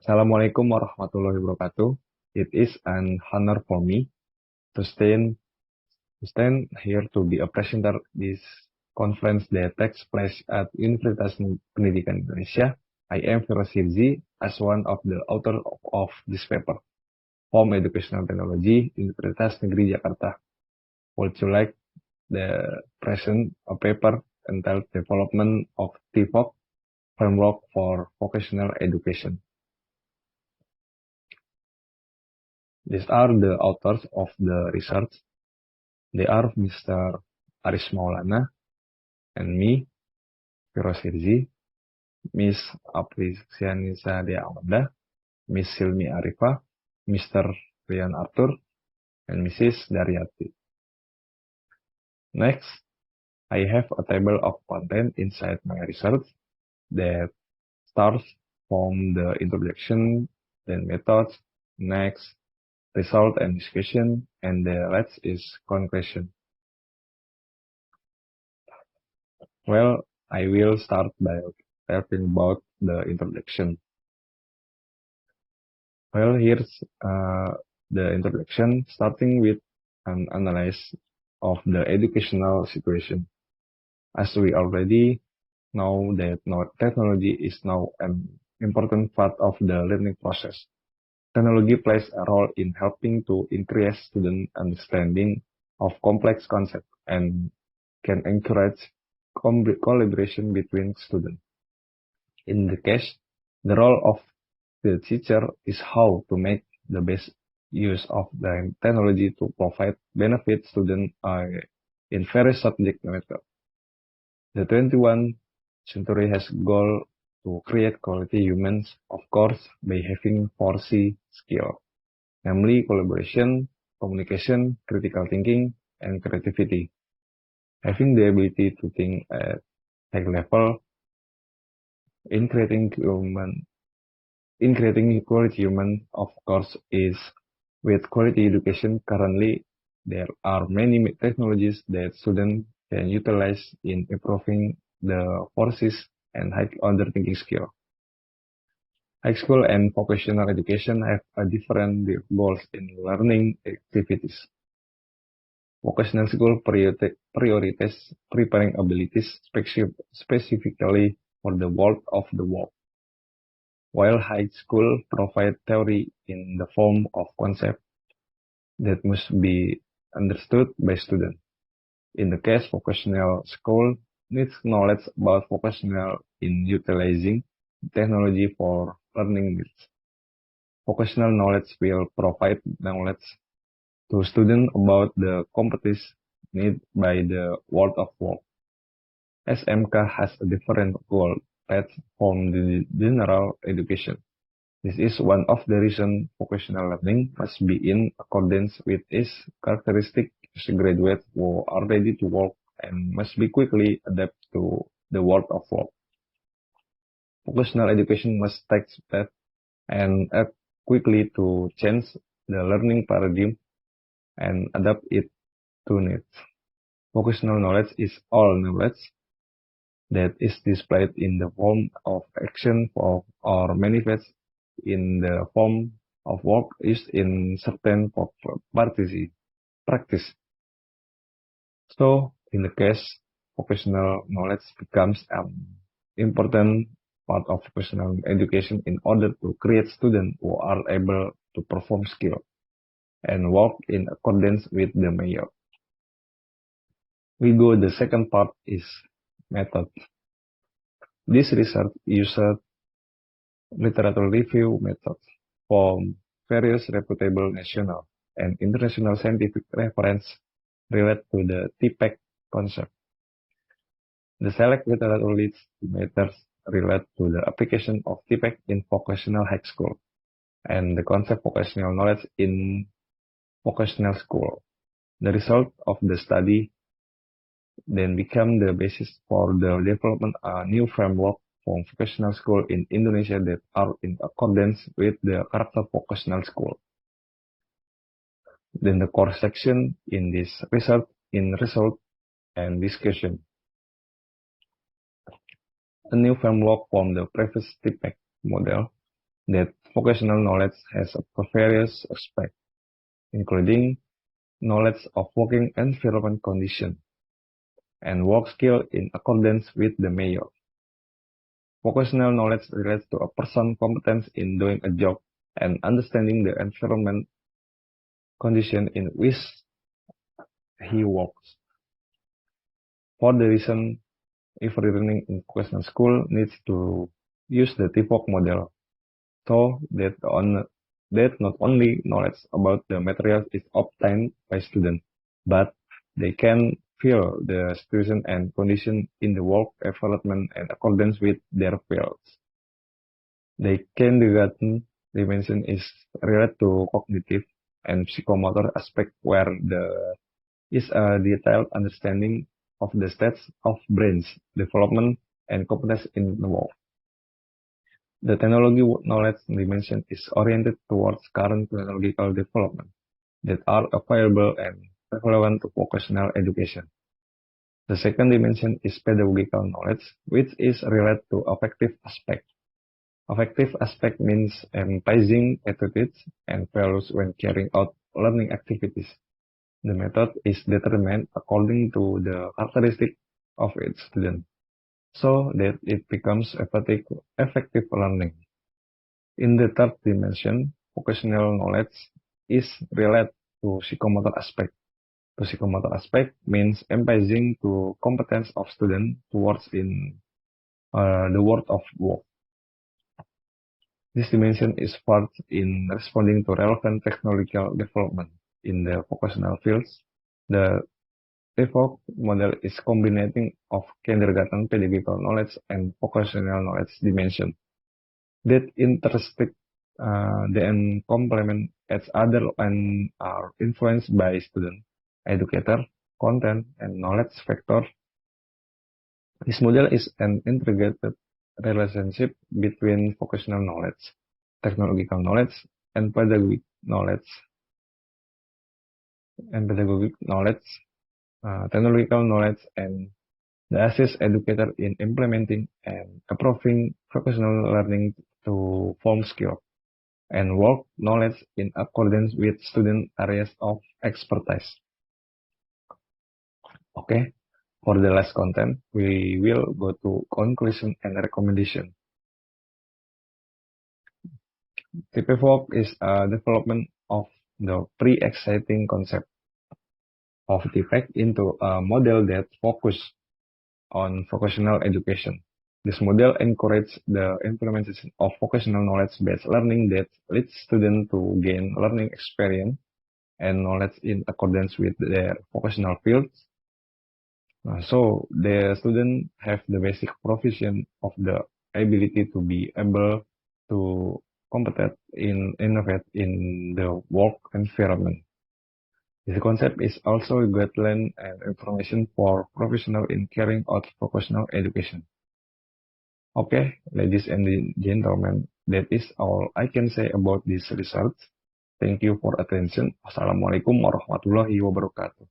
Assalamualaikum warahmatullahi wabarakatuh. It is an honor for me to stand here to be a presenter this conference that takes place at Universitas Pendidikan Indonesia. I am Firros Hirzy as one of the authors of this paper, Home Educational Technology, Universitas Negeri Jakarta. Would you like the present a paper entitled Development of TPVoK Framework for Vocational Education. These are the authors of the research. They are Mr. Arris Maulana and me, Firros Hirzy, Miss Affiliation, Miss Shilmi Arifah, Mr. Riyan and Mrs. Daryati. Next, I have a table of content inside my research that starts from the introduction, then methods, next, result and discussion, and the last is conclusion. Well, I will start by talking about the introduction. Well, here's the introduction, starting with an analysis of the educational situation. As we already know that technology is now an important part of the learning process. Technology plays a role in helping to increase student understanding of complex concepts and can encourage collaboration between students. In the case, the role of the teacher is how to make the best use of the technology to provide benefit students in various subject matter. The 21st century has goal to create quality humans, of course, by having 4C skills, namely collaboration, communication, critical thinking, and creativity. Having the ability to think at high level in creating quality human, of course, is with quality education. Currently, there are many technologies that students can utilize in improving the forces and high order thinking skill. High school and vocational education have a different goals in learning activities. Vocational school prioritize preparing abilities specifically for the world of the work, while high school provide theory in the form of concept that must be understood by students. In the case, vocational school needs knowledge about vocational in utilizing technology for learning needs. Vocational knowledge will provide knowledge to students about the competence needed by the world of work. SMK has a different goal from the general education. This is one of the reasons vocational learning must be in accordance with its characteristics as graduates who are ready to work and must be quickly adapt to the world of work. Vocational education must take steps and act quickly to change the learning paradigm and adapt it to needs. Vocational knowledge is all knowledge that is displayed in the form of action or manifest in the form of work used in certain practice. So, in the case, vocational knowledge becomes an important part of vocational education in order to create students who are able to perform skill and work in accordance with the major. The second part is method. This research uses literature review methods from various reputable national and international scientific reference related to the TPACK concept. The select literature leads to matters related to the application of TPACK in vocational high school and the concept vocational knowledge in vocational school. The result of the study then become the basis for the development of a new framework for vocational school in Indonesia that are in accordance with the character vocational school. Then the core section in this result and discussion. A new framework from the previous TPACK model that vocational knowledge has various aspects, including knowledge of working environment condition and work skill in accordance with the mayor. Vocational knowledge relates to a person's competence in doing a job and understanding the environment condition in which he works. For the reason, every learning in vocational school needs to use the TPVoK model, so that not only knowledge about the materials is obtained by students, but they can feel the situation and condition in the work environment in accordance with their fields. The kindergarten dimension is related to cognitive and psychomotor aspect, where there is a detailed understanding of the states of brains development and competence in the work. The technology knowledge dimension is oriented towards current technological development that are available and relevant to vocational education. The second dimension is pedagogical knowledge, which is related to affective aspect. Affective aspect means emphasizing attitudes and values when carrying out learning activities. The method is determined according to the characteristic of each student, so that it becomes effective learning. In the third dimension, vocational knowledge is related to psychomotor aspect. The psychomotor aspect means emphasizing to competence of student towards in the world of work. This dimension is part in responding to relevant technological development in the vocational fields. The TPVoK model is combining of kindergarten pedagogical knowledge and vocational knowledge dimension that intersect and complement each other and are influenced by student, educator, content, and knowledge factor. This model is an integrated relationship between vocational knowledge, technological knowledge, and pedagogic knowledge. Technological knowledge and the assist educator in implementing and approving vocational learning to form skill and work knowledge in accordance with student areas of expertise. Okay, for the last content, we will go to conclusion and recommendation. TPVoK is a development of the pre-exciting concept of TPACK into a model that focuses on vocational education. This model encourages the implementation of vocational knowledge-based learning that leads students to gain learning experience and knowledge in accordance with their vocational fields. So the students have the basic provision of the ability to be able to compete in innovate in the work environment. This concept is also a guideline and information for professionals in carrying out vocational education. Okay, ladies and gentlemen, that is all I can say about this research. Thank you for attention. Wassalamualaikum warahmatullahi wabarakatuh.